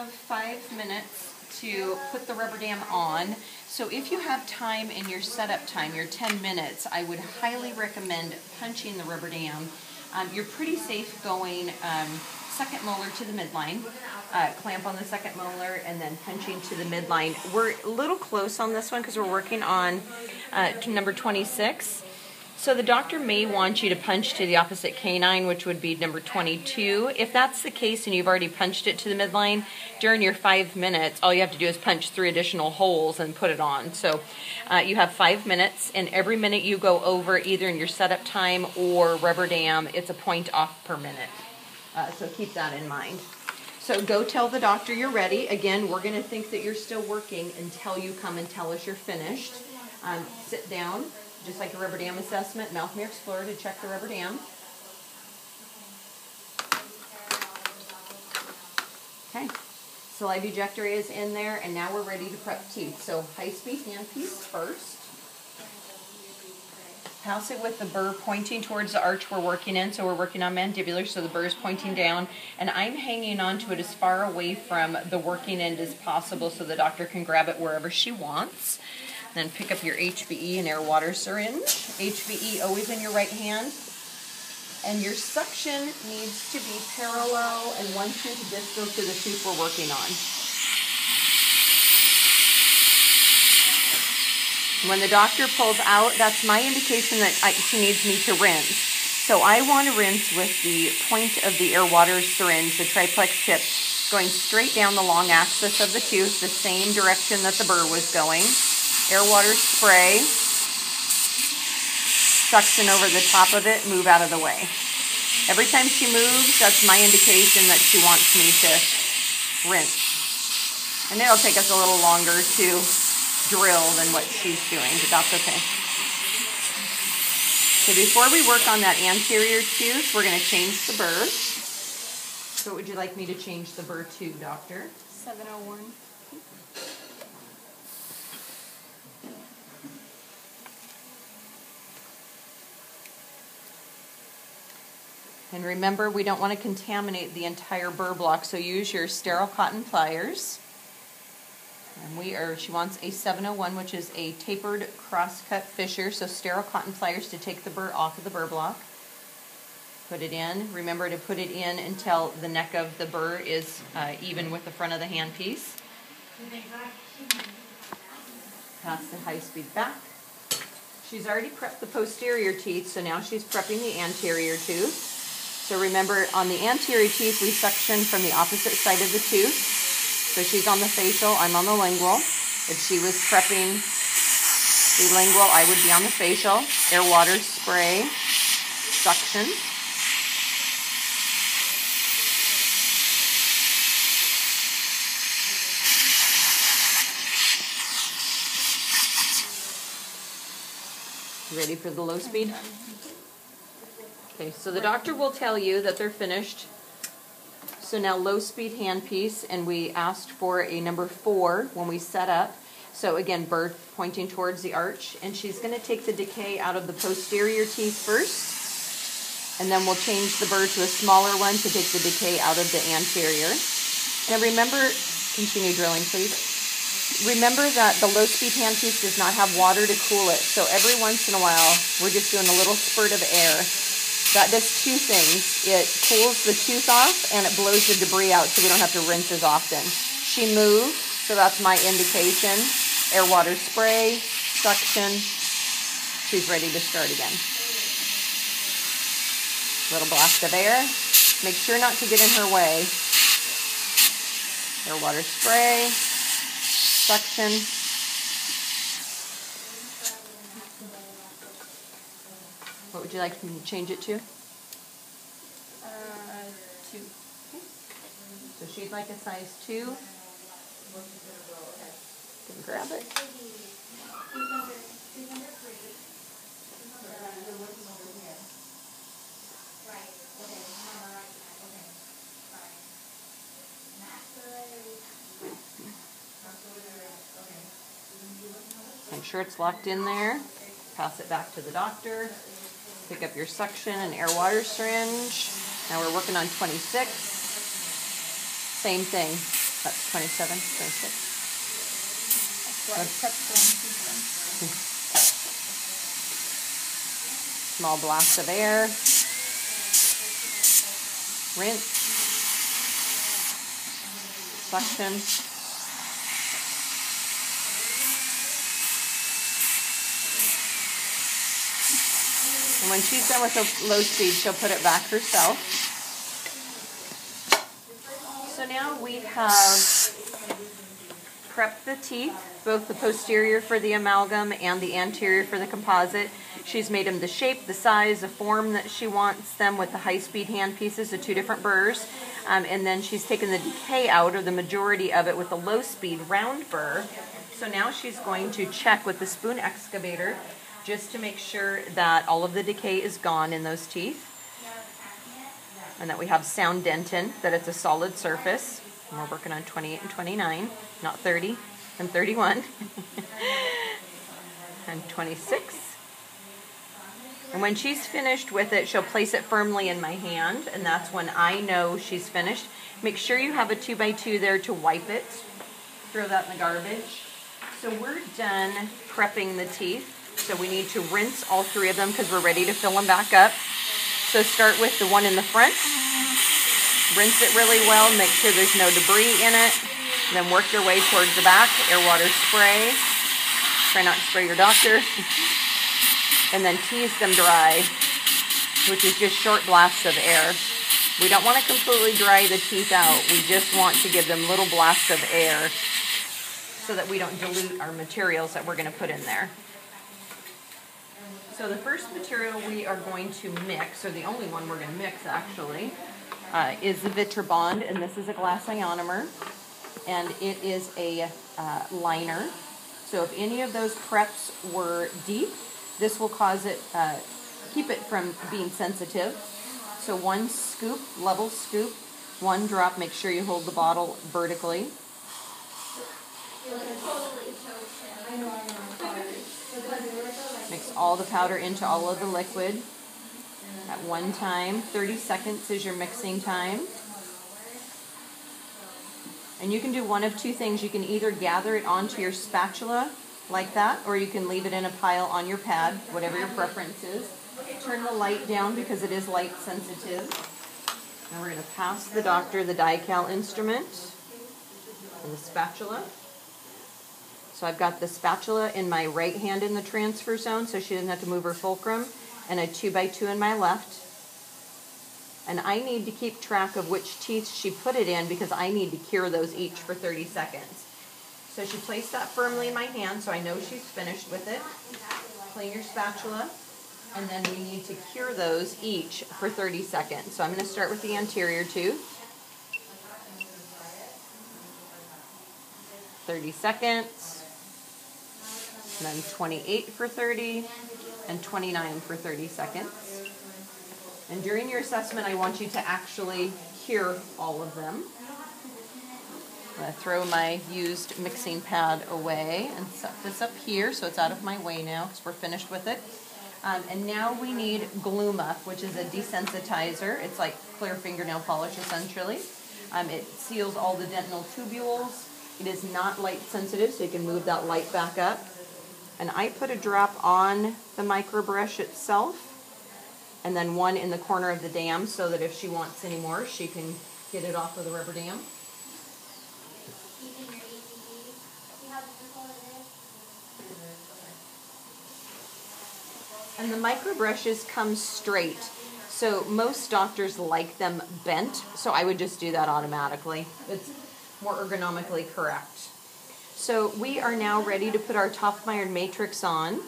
have 5 minutes to put the rubber dam on. So if you have time in your setup time, your 10 minutes, I would highly recommend punching the rubber dam. You're pretty safe going second molar to the midline, clamp on the second molar, and then punching to the midline. We're a little close on this one because we're working on number 26. So the doctor may want you to punch to the opposite canine, which would be number 22. If that's the case and you've already punched it to the midline, during your 5 minutes, all you have to do is punch 3 additional holes and put it on. So you have 5 minutes, and every minute you go over, either in your setup time or rubber dam, it's a point off per minute. So keep that in mind. So go tell the doctor you're ready. Again, we're going to think that you're still working until you come and tell us you're finished. Sit down. Just like a rubber dam assessment, mouth mirror explorer to check the rubber dam. Okay, saliva ejector is in there, and now we're ready to prep teeth. So high-speed handpiece first. Pass it with the burr pointing towards the arch we're working in. So we're working on mandibular, so the burr is pointing down, and I'm hanging on to it as far away from the working end as possible so the doctor can grab it wherever she wants. Then pick up your HBE and air water syringe. HBE always in your right hand. And your suction needs to be parallel and 1 tooth distal to the tooth we're working on. When the doctor pulls out, that's my indication that she needs me to rinse. So I want to rinse with the point of the air water syringe, the triplex tip, going straight down the long axis of the tooth, the same direction that the burr was going. Air water spray, suction over the top of it, move out of the way. Every time she moves, that's my indication that she wants me to rinse. And it'll take us a little longer to drill than what she's doing, but that's okay. So before we work on that anterior tooth, we're going to change the burr. So what would you like me to change the burr to, doctor? 701. And remember, we don't want to contaminate the entire burr block, so use your sterile cotton pliers. And she wants a 701, which is a tapered cross-cut fissure, so sterile cotton pliers to take the burr off of the burr block. Put it in. Remember to put it in until the neck of the burr is even with the front of the handpiece. Pass the high-speed back. She's already prepped the posterior teeth, so now she's prepping the anterior tooth. So remember, on the anterior teeth, we suction from the opposite side of the tooth. So she's on the facial, I'm on the lingual. If she was prepping the lingual, I would be on the facial. Air water spray, suction. Ready for the low speed? Okay, so the doctor will tell you that they're finished. So now low speed handpiece, and we asked for a number 4 when we set up. So again, burr pointing towards the arch, and she's going to take the decay out of the posterior teeth first, and then we'll change the burr to a smaller one to take the decay out of the anterior. Now remember, continue drilling please. Remember that the low speed handpiece does not have water to cool it, so every once in a while we're just doing a little spurt of air. That does 2 things. It cools the tooth off and it blows the debris out so we don't have to rinse as often. She moved, so that's my indication. Air water spray, suction. She's ready to start again. Little blast of air. Make sure not to get in her way. Air water spray, suction. What would you like me to change it to? 2. Okay. So she'd like a size 2. You can grab it. Make sure it's locked in there. Pass it back to the doctor. Pick up your suction and air water syringe. Now we're working on 26. Same thing. That's 27, 26. Small blast of air. Rinse. Suction. And when she's done with the low speed, she'll put it back herself. So now we have prepped the teeth, both the posterior for the amalgam and the anterior for the composite. She's made them the shape, the size, the form that she wants them with the high-speed hand pieces, the 2 different burrs. And then she's taken the decay out, or the majority of it, with the low-speed round burr. So now she's going to check with the spoon excavator just to make sure that all of the decay is gone in those teeth, and that we have sound dentin, that it's a solid surface. And we're working on 28 and 29, not 30 and 31, and 26. And when she's finished with it, she'll place it firmly in my hand, and that's when I know she's finished. Make sure you have a 2x2 there to wipe it. Throw that in the garbage. So we're done prepping the teeth. So we need to rinse all 3 of them because we're ready to fill them back up. So start with the one in the front. Rinse it really well, make sure there's no debris in it. And then work your way towards the back. Air water spray. Try not to spray your doctor. And then tease them dry, which is just short blasts of air. We don't want to completely dry the teeth out. We just want to give them little blasts of air so that we don't dilute our materials that we're going to put in there. So the first material we are going to mix, or the only one we're going to mix actually, is the Vitribond, and this is a glass ionomer, and it is a liner. So if any of those preps were deep, this will cause it, keep it from being sensitive. So 1 scoop, level scoop, 1 drop. Make sure you hold the bottle vertically. Mix all the powder into all of the liquid at one time. 30 seconds is your mixing time. And you can do one of 2 things. You can either gather it onto your spatula like that, or you can leave it in a pile on your pad, whatever your preference is. Turn the light down because it is light sensitive. Now we're going to pass the doctor the DiCal instrument and the spatula. So I've got the spatula in my right hand in the transfer zone, so she doesn't have to move her fulcrum, and a 2x2 in my left. And I need to keep track of which teeth she put it in because I need to cure those each for 30 seconds. So she placed that firmly in my hand, so I know she's finished with it. Clean your spatula, and then we need to cure those each for 30 seconds. So I'm going to start with the anterior tooth. 30 seconds. And then 28 for 30, and 29 for 30 seconds. And during your assessment, I want you to actually cure all of them. I'm going to throw my used mixing pad away and set this up here so it's out of my way now because we're finished with it. And now we need Gluma, which is a desensitizer. It's like clear fingernail polish essentially. It seals all the dentinal tubules. It is not light sensitive, so you can move that light back up. And I put a drop on the microbrush itself, and then 1 in the corner of the dam so that if she wants any more, she can get it off of the rubber dam. And the microbrushes come straight. So most doctors like them bent, so I would just do that automatically. It's more ergonomically correct. So we are now ready to put our Toffmeyer matrix on.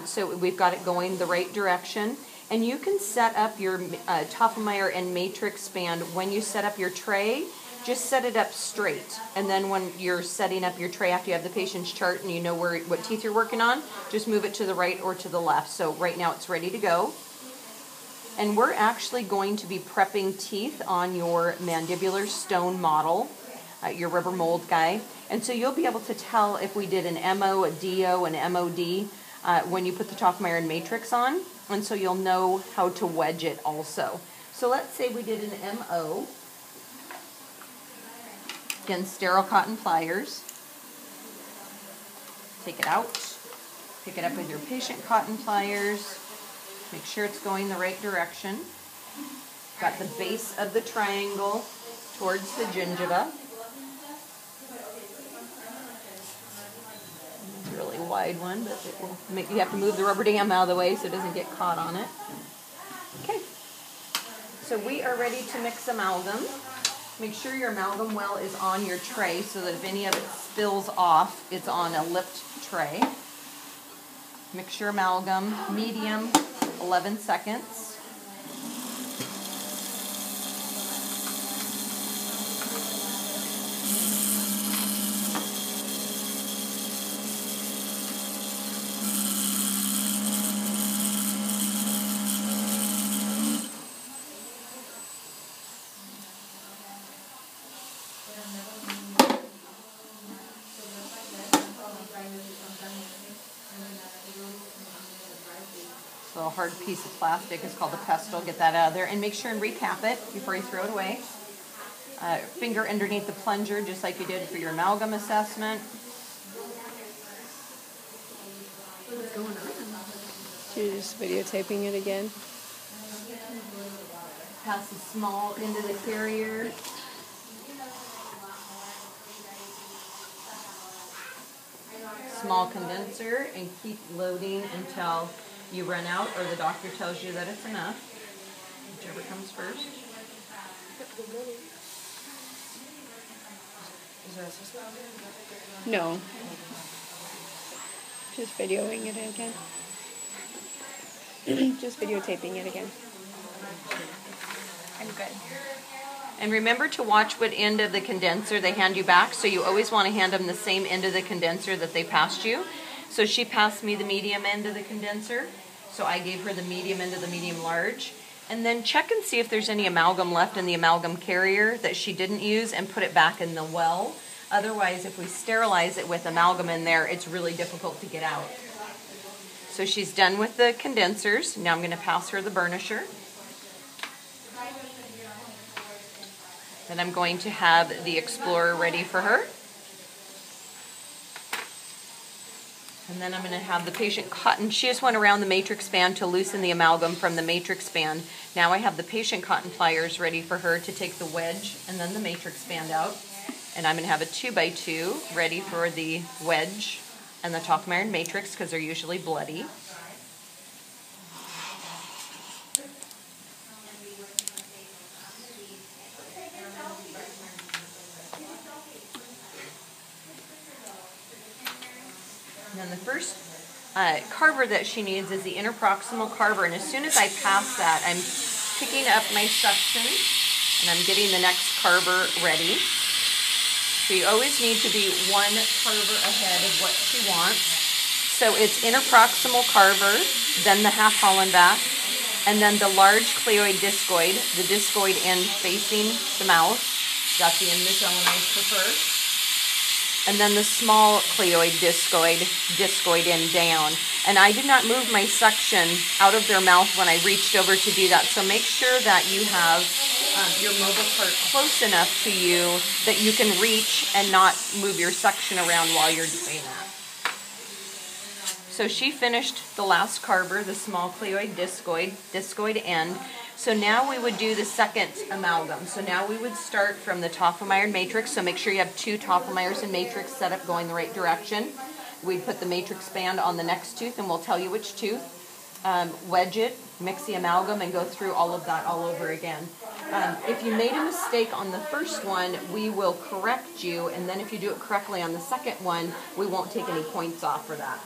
So we've got it going the right direction. And you can set up your Toffmeyer and matrix band when you set up your tray. Just set it up straight. And then when you're setting up your tray after you have the patient's chart and you know what teeth you're working on, just move it to the right or to the left. So right now it's ready to go. And we're actually going to be prepping teeth on your mandibular stone model, your rubber mold guy. And so you'll be able to tell if we did an MO, a DO, an MOD when you put the Toffmeyer and matrix on. And so you'll know how to wedge it also. So let's say we did an MO. Again, sterile cotton pliers. Take it out. Pick it up with your patient cotton pliers. Make sure it's going the right direction. Got the base of the triangle towards the gingiva. It's a really wide one, but it will make you have to move the rubber dam out of the way so it doesn't get caught on it. Okay, so we are ready to mix amalgam. Make sure your amalgam well is on your tray so that if any of it spills off, it's on a lipped tray. Mix your amalgam, medium, 11 seconds. So a hard piece of plastic is called a pestle. Get that out of there and make sure and recap it before you throw it away. Finger underneath the plunger just like you did for your amalgam assessment. What's going on? You're just videotaping it again. Pass the small into the carrier. Small condenser and keep loading until you run out or the doctor tells you that it's enough. Whichever comes first. No. Just videoing it again. Just videotaping it again. I'm good. And remember to watch what end of the condenser they hand you back. So you always want to hand them the same end of the condenser that they passed you. So she passed me the medium end of the condenser. So I gave her the medium end of the medium large. And then check and see if there's any amalgam left in the amalgam carrier that she didn't use and put it back in the well. Otherwise, if we sterilize it with amalgam in there, it's really difficult to get out. So she's done with the condensers. Now I'm going to pass her the burnisher. Then I'm going to have the Explorer ready for her. And then I'm going to have the patient cotton. She just went around the matrix band to loosen the amalgam from the matrix band. Now I have the patient cotton pliers ready for her to take the wedge and then the matrix band out. And I'm going to have a 2x2 ready for the wedge and the top iron matrix because they're usually bloody. And then the first carver that she needs is the interproximal carver, and as soon as I pass that, I'm picking up my suction and I'm getting the next carver ready. So you always need to be one carver ahead of what she wants. So it's interproximal carver, then the half Hollenbach, and then the large cleoid discoid, the discoid end facing the mouth. Got the Invisalign for first. And then the small cleoid discoid end down. And I did not move my suction out of their mouth when I reached over to do that. So make sure that you have your mobile part close enough to you that you can reach and not move your suction around while you're doing that. So she finished the last carver, the small cleoid discoid end. So now we would do the second amalgam. So now we would start from the top of iron matrix. So make sure you have two top of iron matrix set up going the right direction. We'd put the matrix band on the next tooth and we'll tell you which tooth. Wedge it, mix the amalgam, and go through all of that all over again. If you made a mistake on the first one, we will correct you, and then if you do it correctly on the second one, we won't take any points off for that.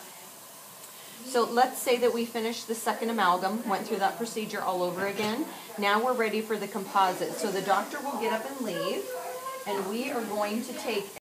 So let's say that we finished the second amalgam, went through that procedure all over again. Now we're ready for the composite. So the doctor will get up and leave, and we are going to take